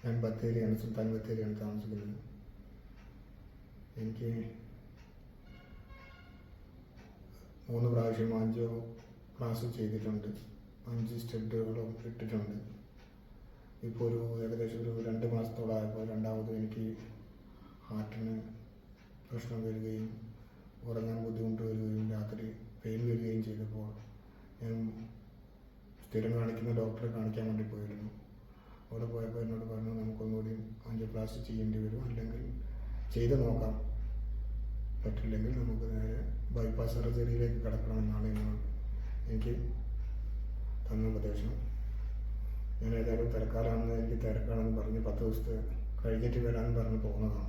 ഞാൻ ബത്തേരിയാണ്, സുൽത്താൻ ബത്തേരിയാണ് താമസിക്കുന്നത്. എനിക്ക് 3 പ്രാവശ്യം ആൻജിയോ ക്ലാസ് ചെയ്തിട്ടുണ്ട്. 5 സ്റ്റെഡുകളും ഇട്ടിട്ടുണ്ട്. ഇപ്പോൾ ഏകദേശം ഒരു 2 മാസത്തോളമായപ്പോൾ രണ്ടാമതും എനിക്ക് ഹാർട്ടിന് പ്രശ്നം വരികയും ഉറങ്ങാൻ ബുദ്ധിമുട്ട് വരികയും രാത്രി പെയിൻ വരികയും ചെയ്തപ്പോൾ ഞാൻ സ്ഥിരം കാണിക്കുന്ന ഡോക്ടറെ കാണിക്കാൻ വേണ്ടി പോയിരുന്നു. അവിടെ പോയപ്പോൾ എന്നോട് പറഞ്ഞു, നമുക്കൊന്നുകൂടി ആൻജിയോപ്ലാസ്റ്റി ചെയ്യേണ്ടി വരും, അല്ലെങ്കിൽ ചെയ്ത് നോക്കാം, പറ്റില്ലെങ്കിൽ നമുക്ക് നേരെ ബൈപ്പാസ് സർജറിയിലേക്ക് കിടക്കണമെന്നാണ് എനിക്ക് തന്ന ഉപദേശം. ഞാൻ ഏതായാലും തിരക്കാലാണെന്ന് എനിക്ക് തിരക്കാണെന്ന് പറഞ്ഞ് 10 ദിവസത്തെ കഴിഞ്ഞിട്ട് വരാമെന്ന് പറഞ്ഞ് പോകുന്നതാണ്.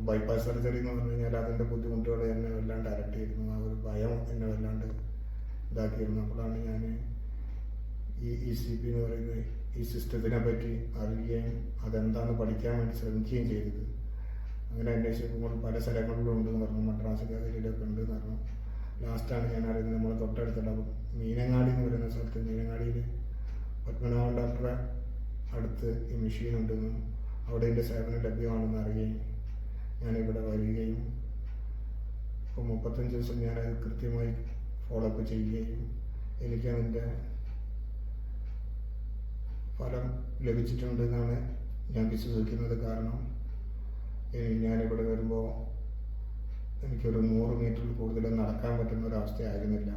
ബൈപ്പാസ് സർജറി എന്ന് പറഞ്ഞു കഴിഞ്ഞാൽ അതിൻ്റെ ബുദ്ധിമുട്ടുകൾ എന്നെ വല്ലാണ്ട് അലട്ടിയിരുന്നു. ആ ഒരു ഭയം എന്നെ വല്ലാണ്ട് ഇതാക്കിയിരുന്നു. അപ്പോഴാണ് ഞാൻ ഈ ECP എന്ന് പറയുന്ന ഈ സിസ്റ്റത്തിനെ പറ്റി അറിയുകയും അതെന്താണെന്ന് പഠിക്കാൻ വേണ്ടി ശ്രമിക്കുകയും ചെയ്തത്. അങ്ങനെ അന്വേഷിക്കുമ്പോൾ പല സ്ഥലങ്ങളിലും ഉണ്ടെന്ന് പറഞ്ഞു, മദ്രാസ് കാതലിലൊക്കെ ഉണ്ടെന്ന് പറഞ്ഞു. ലാസ്റ്റാണ് ഞാൻ അറിയുന്നത് നമ്മൾ തൊട്ടടുത്തുള്ള മീനങ്ങാടി എന്ന് പറയുന്ന സ്ഥലത്ത്, മീനങ്ങാടിയിൽ പത്മനാഭൻ ഡോക്ടറെ അടുത്ത് ഈ മെഷീൻ ഉണ്ടെന്നും അവിടെ എൻ്റെ സേവനം ലഭ്യമാണെന്ന് അറിയുകയും ഞാനിവിടെ വരികയും ഇപ്പോൾ 35 ദിവസം ഞാനത് കൃത്യമായി ഫോളോ അപ്പ് ചെയ്യുകയും എനിക്കതിൻ്റെ ഫലം ലഭിച്ചിട്ടുണ്ടെന്നാണ് ഞാൻ വിശ്വസിക്കുന്നത്. കാരണം ഞാനിവിടെ വരുമ്പോൾ എനിക്കൊരു 100 മീറ്ററിൽ കൂടുതൽ നടക്കാൻ പറ്റുന്ന ഒരവസ്ഥയായിരുന്നില്ല.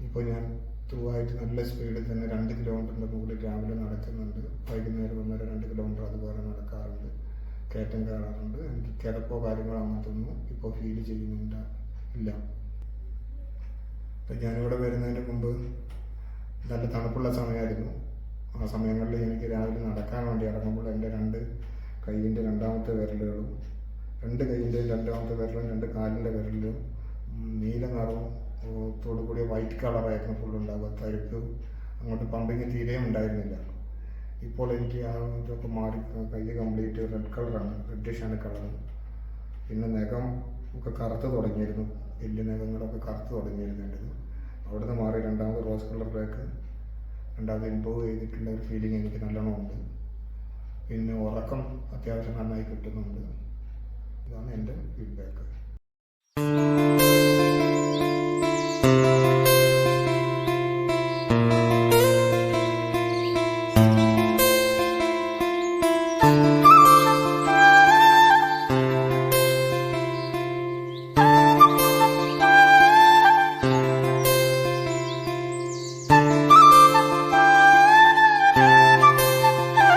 ഇപ്പോൾ ഞാൻ ത്രൂവായിട്ട് നല്ല സ്പീഡിൽ തന്നെ 2 കിലോമീറ്ററിൻ്റെ മുകളിൽ രാവിലെ നടക്കുന്നുണ്ട്. വൈകുന്നേരം 1-2 കിലോമീറ്റർ അതുപോലെ നടക്കാറുണ്ട്, കയറ്റം കയറാറുണ്ട്. എനിക്ക് കിടപ്പോ കാര്യങ്ങളോ അങ്ങനത്തൊന്നും ഇപ്പോൾ ഫീൽ ചെയ്യുന്നില്ല. ഇപ്പം ഞാനിവിടെ വരുന്നതിന് മുമ്പ് നല്ല തണുപ്പുള്ള സമയമായിരുന്നു. ആ സമയങ്ങളിൽ എനിക്ക് രാവിലെ നടക്കാൻ വേണ്ടി ഇറങ്ങുമ്പോൾ എൻ്റെ 2 കൈയിൻ്റെ രണ്ടാമത്തെ വിരലുകളും 2 കൈയിൻ്റെയും രണ്ടാമത്തെ വിരലും 2 കാലിൻ്റെ വിരലിലും നീല നിറത്തോടു കൂടിയ വൈറ്റ് കളറായിരുന്നു ഫുള്ളുണ്ടാവുക. തരിപ്പ് അങ്ങോട്ട് പമ്പിങ് തീരെയും ഉണ്ടായിരുന്നില്ല. ഇപ്പോൾ എനിക്ക് ആ ഇതൊക്കെ മാറി കൈ കംപ്ലീറ്റ് റെഡ് കളറാണ്, റെഡിഷാണ് കളർ. പിന്നെ നഖം ഒക്കെ കറുത്ത് തുടങ്ങിയിരുന്നു, വലിയ നഖങ്ങളൊക്കെ കറുത്ത് തുടങ്ങിയിരുന്നു എൻ്റെത്. അവിടെ നിന്ന് മാറി രണ്ടാമത് റോസ് കളറിലേക്ക് രണ്ടാമത് ഇമ്പ്രൂവ് ചെയ്തിട്ടുള്ള ഒരു ഫീലിംഗ് എനിക്ക് നല്ലോണം ഉണ്ട്. പിന്നെ ഉറക്കം അത്യാവശ്യം നന്നായി കിട്ടുന്നുണ്ട്. ഇതാണ് എൻ്റെ ഫീഡ്ബാക്ക്.